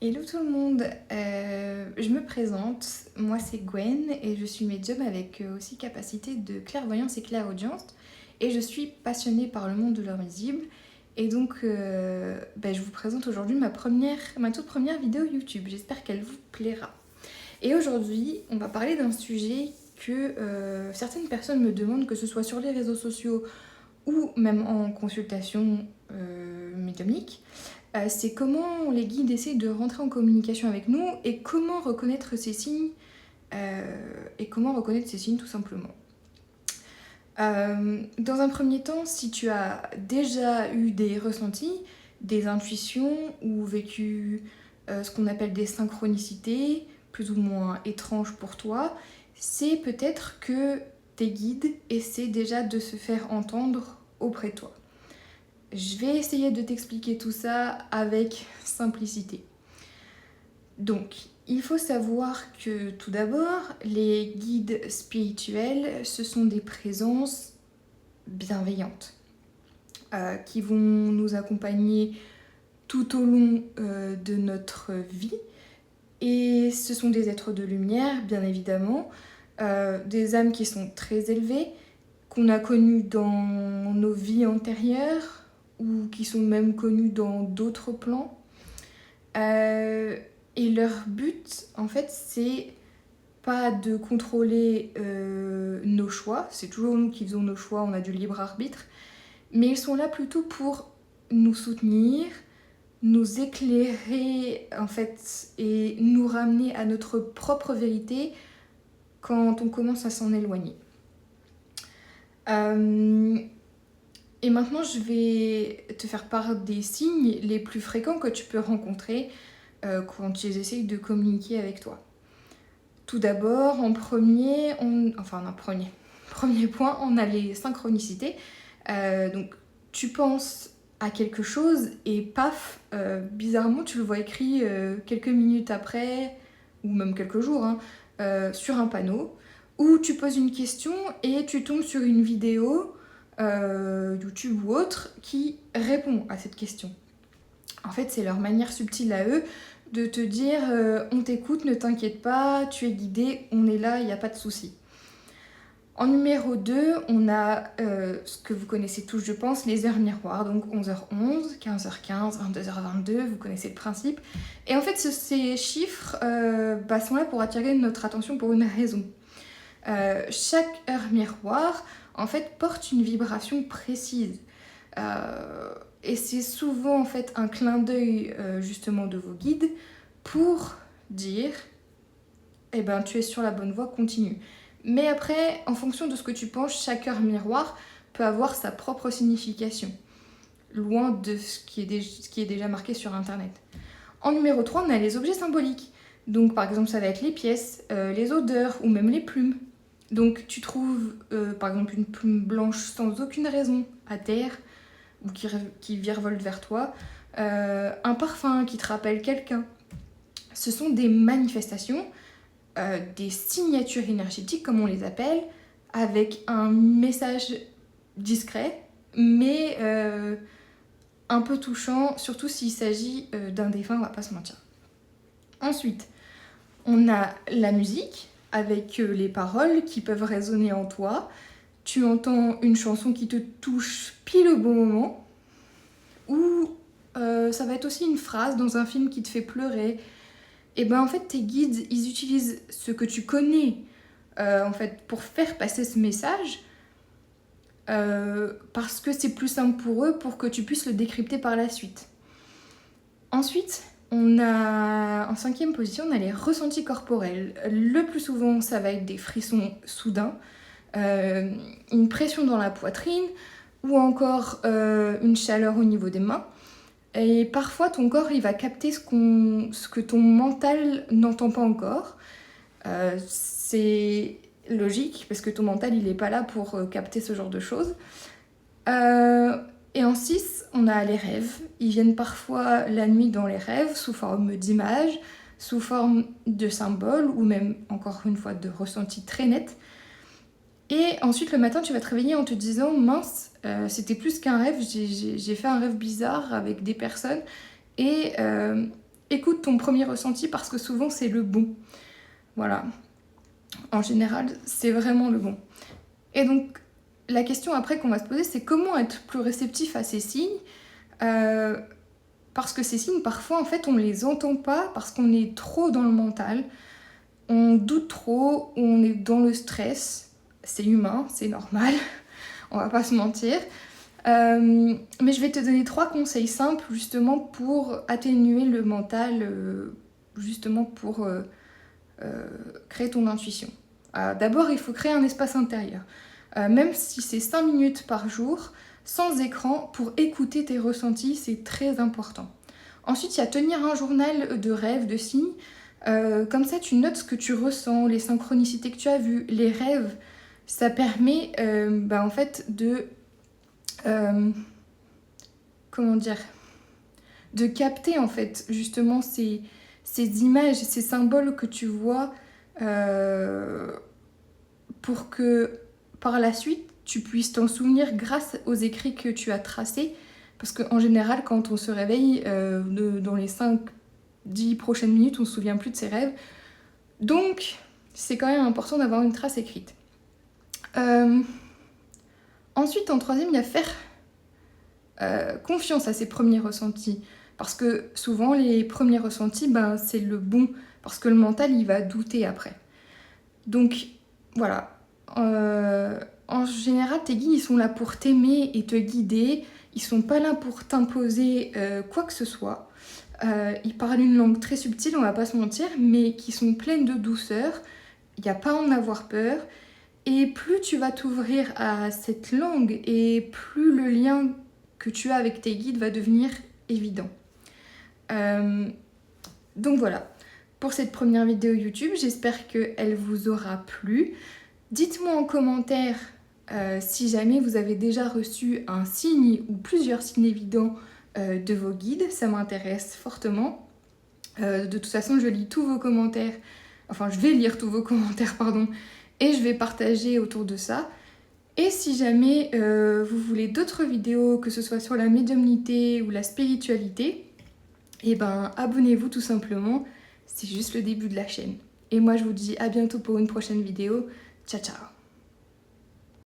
Hello tout le monde, je me présente, moi c'est Gwen et je suis médium avec aussi capacité de clairvoyance et clairaudience et je suis passionnée par le monde de l'invisible et donc je vous présente aujourd'hui ma toute première vidéo YouTube, j'espère qu'elle vous plaira. Et aujourd'hui on va parler d'un sujet que certaines personnes me demandent, que ce soit sur les réseaux sociaux ou même en consultation médiumnique. C'est comment les guides essaient de rentrer en communication avec nous et comment reconnaître ces signes tout simplement. Dans un premier temps, si tu as déjà eu des ressentis, des intuitions ou vécu ce qu'on appelle des synchronicités plus ou moins étranges pour toi, c'est peut-être que tes guides essaient déjà de se faire entendre auprès de toi. Je vais essayer de t'expliquer tout ça avec simplicité. Donc, il faut savoir que tout d'abord, les guides spirituels, ce sont des présences bienveillantes qui vont nous accompagner tout au long de notre vie. Et ce sont des êtres de lumière, bien évidemment, des âmes qui sont très élevées, qu'on a connues dans nos vies antérieures, ou qui sont même connus dans d'autres plans. Et leur but, en fait, c'est pas de contrôler nos choix, c'est toujours nous qui faisons nos choix, on a du libre arbitre, mais ils sont là plutôt pour nous soutenir, nous éclairer, en fait, et nous ramener à notre propre vérité quand on commence à s'en éloigner. Et maintenant, je vais te faire part des signes les plus fréquents que tu peux rencontrer quand tu essayes de communiquer avec toi. Tout d'abord, premier point, on a les synchronicités. Donc, tu penses à quelque chose et paf, bizarrement, tu le vois écrit quelques minutes après, ou même quelques jours, sur un panneau, où tu poses une question et tu tombes sur une vidéo YouTube ou autre qui répond à cette question. En fait, c'est leur manière subtile à eux de te dire on t'écoute, ne t'inquiète pas, tu es guidé, on est là, il n'y a pas de souci. En numéro 2, on a ce que vous connaissez tous, je pense, les heures miroirs, donc 11h11, 15h15, 22h22, vous connaissez le principe. Et en fait, ces chiffres sont là pour attirer notre attention pour une raison. Chaque heure miroir, en fait, porte une vibration précise. Et c'est souvent, en fait, un clin d'œil, justement, de vos guides pour dire « Eh ben, tu es sur la bonne voie, continue ». Mais après, en fonction de ce que tu penses, chaque heure miroir peut avoir sa propre signification, loin de ce qui est déjà marqué sur Internet. En numéro 3, on a les objets symboliques. Donc, par exemple, ça va être les pièces, les odeurs ou même les plumes. Donc tu trouves par exemple une plume blanche sans aucune raison à terre ou qui virevolte vers toi, un parfum qui te rappelle quelqu'un. Ce sont des manifestations, des signatures énergétiques comme on les appelle, avec un message discret mais un peu touchant, surtout s'il s'agit d'un défunt, on va pas se mentir. Ensuite, on a la musique avec les paroles qui peuvent résonner en toi. Tu entends une chanson qui te touche pile au bon moment. Ou ça va être aussi une phrase dans un film qui te fait pleurer. Et ben en fait, tes guides, ils utilisent ce que tu connais en fait, pour faire passer ce message. Parce que c'est plus simple pour eux, pour que tu puisses le décrypter par la suite. Ensuite, on a, en 5e position, on a les ressentis corporels. Le plus souvent, ça va être des frissons soudains, une pression dans la poitrine ou encore une chaleur au niveau des mains. Et parfois, ton corps, il va capter ce que ton mental n'entend pas encore. C'est logique, parce que ton mental, il n'est pas là pour capter ce genre de choses. Et en 6, on a les rêves. Ils viennent parfois la nuit dans les rêves, sous forme d'images, sous forme de symboles, ou même, encore une fois, de ressentis très nets. Et ensuite, le matin, tu vas te réveiller en te disant « Mince, c'était plus qu'un rêve, j'ai fait un rêve bizarre avec des personnes. » Et écoute ton premier ressenti parce que souvent c'est le bon. Voilà. En général, c'est vraiment le bon. Et donc, la question après qu'on va se poser, c'est comment être plus réceptif à ces signes parce que ces signes, parfois, en fait, on les entend pas parce qu'on est trop dans le mental, on doute trop, on est dans le stress. C'est humain, c'est normal, on va pas se mentir. Mais je vais te donner 3 conseils simples justement pour atténuer le mental, justement pour créer ton intuition. D'abord, il faut créer un espace intérieur. Même si c'est 5 minutes par jour, sans écran, pour écouter tes ressentis, c'est très important. Ensuite, il y a tenir un journal de rêves, de signes. Comme ça, tu notes ce que tu ressens, les synchronicités que tu as vues, les rêves. Ça permet en fait de... comment dire, de capter en fait justement ces images, ces symboles que tu vois pour que par la suite tu puisses t'en souvenir grâce aux écrits que tu as tracés. Parce qu'en général, quand on se réveille, dans les 5-10 prochaines minutes, on ne se souvient plus de ses rêves. Donc, c'est quand même important d'avoir une trace écrite. Ensuite, en troisième, il y a faire confiance à ses premiers ressentis. Parce que souvent, les premiers ressentis, c'est le bon. Parce que le mental, il va douter après. Donc, voilà. En général, tes guides, ils sont là pour t'aimer et te guider. Ils sont pas là pour t'imposer quoi que ce soit. Ils parlent une langue très subtile, on va pas se mentir, mais qui sont pleines de douceur. Il n'y a pas à en avoir peur. Et plus tu vas t'ouvrir à cette langue, et plus le lien que tu as avec tes guides va devenir évident. Donc voilà, pour cette première vidéo YouTube, j'espère qu'elle vous aura plu. Dites-moi en commentaire si jamais vous avez déjà reçu un signe ou plusieurs signes évidents de vos guides, ça m'intéresse fortement. De toute façon, je lis tous vos commentaires, enfin je vais lire tous vos commentaires, pardon, et je vais partager autour de ça. Et si jamais vous voulez d'autres vidéos, que ce soit sur la médiumnité ou la spiritualité, abonnez-vous tout simplement, c'est juste le début de la chaîne. Et moi je vous dis à bientôt pour une prochaine vidéo, ciao ciao.